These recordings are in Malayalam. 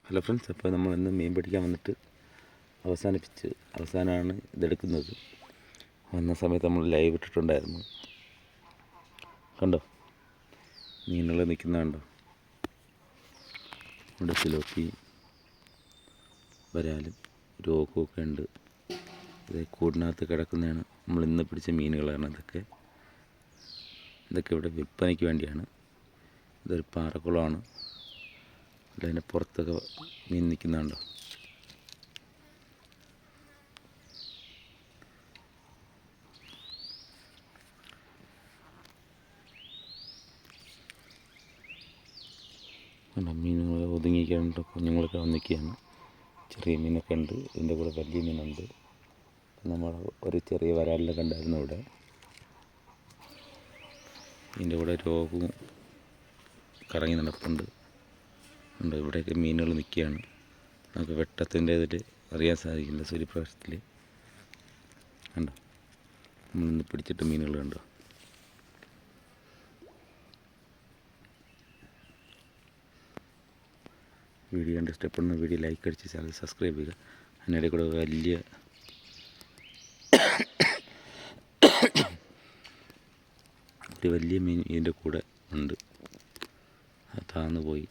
ഹലോ ഫ്രണ്ട്സ്, അപ്പോൾ നമ്മൾ ഇന്ന് മീൻ പിടിക്കാൻ വന്നിട്ട് അവസാനമാണ് ഇതെടുക്കുന്നത്. വന്ന സമയത്ത് നമ്മൾ ലൈവ് ഇട്ടിട്ടുണ്ടായിരുന്നു. കണ്ടോ മീനുകൾ നിൽക്കുന്ന കണ്ടോ? ഇവിടെ സിലോപ്പി, വരാലും രോഗമൊക്കെ ഉണ്ട്. ഇത് കൂടിനകത്ത് കിടക്കുന്നതാണ്. നമ്മൾ ഇന്ന് പിടിച്ച മീനുകളാണ് ഇതൊക്കെ ഇവിടെ വിൽപ്പനയ്ക്ക് വേണ്ടിയാണ്. ഇതൊരു പാറക്കുളമാണ്. അതിൻ്റെ പുറത്തൊക്കെ മീൻ നിൽക്കുന്നുണ്ടോ? മീനുകൾ ഒതുങ്ങിക്കാണ്ട് കുഞ്ഞുങ്ങളൊക്കെ വന്നിരിക്കുകയാണ്. ചെറിയ മീനൊക്കെ ഉണ്ട്, ഇതിൻ്റെ കൂടെ വലിയ മീനുണ്ട്. നമ്മൾ ഒരു ചെറിയ വരാലിലൊക്കെ ഉണ്ടായിരുന്നു ഇവിടെ. ഇതിൻ്റെ കൂടെ രോഗവും കറങ്ങി നടപ്പുണ്ട്. ഇവിടെയൊക്കെ മീനുകൾ നിൽക്കുകയാണ്. നമുക്ക് വെട്ടത്തിൻ്റെ ഇതിൽ അറിയാൻ സാധിക്കില്ല, സൂര്യപ്രകാശത്തിൽ. കണ്ടോ നമ്മളിന്ന് പിടിച്ചിട്ട് മീനുകൾ കണ്ടോ? വീഡിയോ കണ്ട് ഇഷ്ടപ്പെടുന്ന വീഡിയോ ലൈക്ക് അടിച്ച് ചാനൽ സബ്സ്ക്രൈബ് ചെയ്യുക. അതിനിടെ കൂടെ വലിയ മീൻ ഇതിൻ്റെ കൂടെ ഉണ്ട്. അത് താഴ്ന്നു പോയി.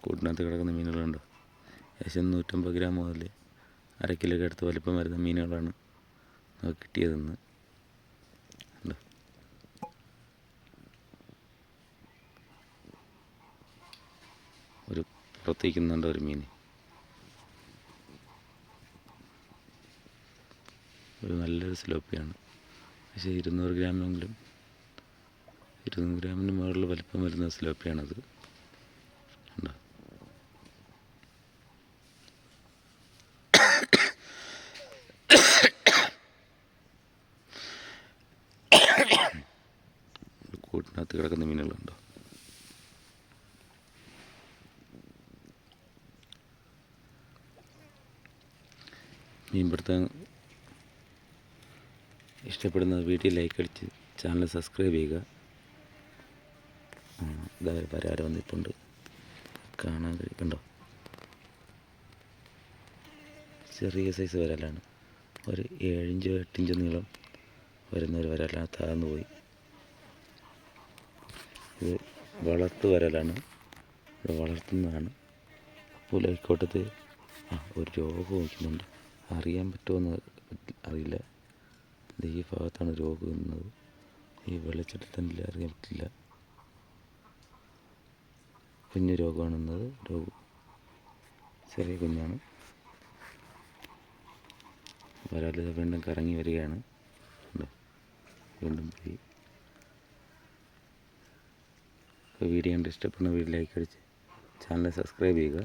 കൂട്ടിനകത്ത് കിടക്കുന്ന മീനുകളുണ്ട്. ഏകദേശം 150 ഗ്രാം മുതൽ അര കിലോയ്ക്ക് അടുത്ത് വലിപ്പം വരുന്ന മീനുകളാണ് നമുക്ക് കിട്ടിയതെന്ന്. ഒരു പുറത്തേക്കുന്നുണ്ട് ഒരു മീൻ. ഒരു നല്ലൊരു സിലോപ്പിയാണ്. പക്ഷേ 200 ഗ്രാമെങ്കിലും 200 ഗ്രാമിന് മുകളിൽ വലിപ്പം വരുന്ന സിലോപ്പിയാണത്. ഉണ്ടോ? കൂട്ടിനകത്ത് കിടക്കുന്ന മീനുകളുണ്ടോ? മീൻപിടുത്തം ഇഷ്ടപ്പെടുന്ന വീഡിയോ ലൈക്ക് അടിച്ച് ചാനൽ സബ്സ്ക്രൈബ് ചെയ്യുക. ഇതാ വരാൽ വന്നിട്ടുണ്ട്, കാണാൻ കഴിയുന്നുണ്ടോ? ചെറിയ സൈസ് വരാലാണ്. ഒരു 7 ഇഞ്ചോ 8 ഇഞ്ചോ നീളം വരുന്ന ഒരു വരാലാണ്. താഴ്ന്നു പോയി. ഇത് വളർത്തു വരാലാണ്, ഇത് വളർത്തുന്നതാണ്. പുലൈക്കോട്ടത്ത് ഒരു രോഗം വയ്ക്കുന്നുണ്ട്. അറിയാൻ പറ്റുമെന്ന് അറിയില്ല. ഈ ഭാഗത്താണ് രോഗം എന്നത്. ഈ വെള്ളച്ചട്ടിൽ തന്നെ അറിയാൻ പറ്റില്ല. കുഞ്ഞു രോഗമാണെന്നത്. ചെറിയ കുഞ്ഞാണ്. വരാൽ വീണ്ടും കറങ്ങി വരികയാണ്. വീണ്ടും പോയി. വീഡിയോ കണ്ട് ഇഷ്ടപ്പെടുന്ന വീഡിയോ ലൈക്ക് അടിച്ച് ചാനൽ സബ്സ്ക്രൈബ് ചെയ്യുക.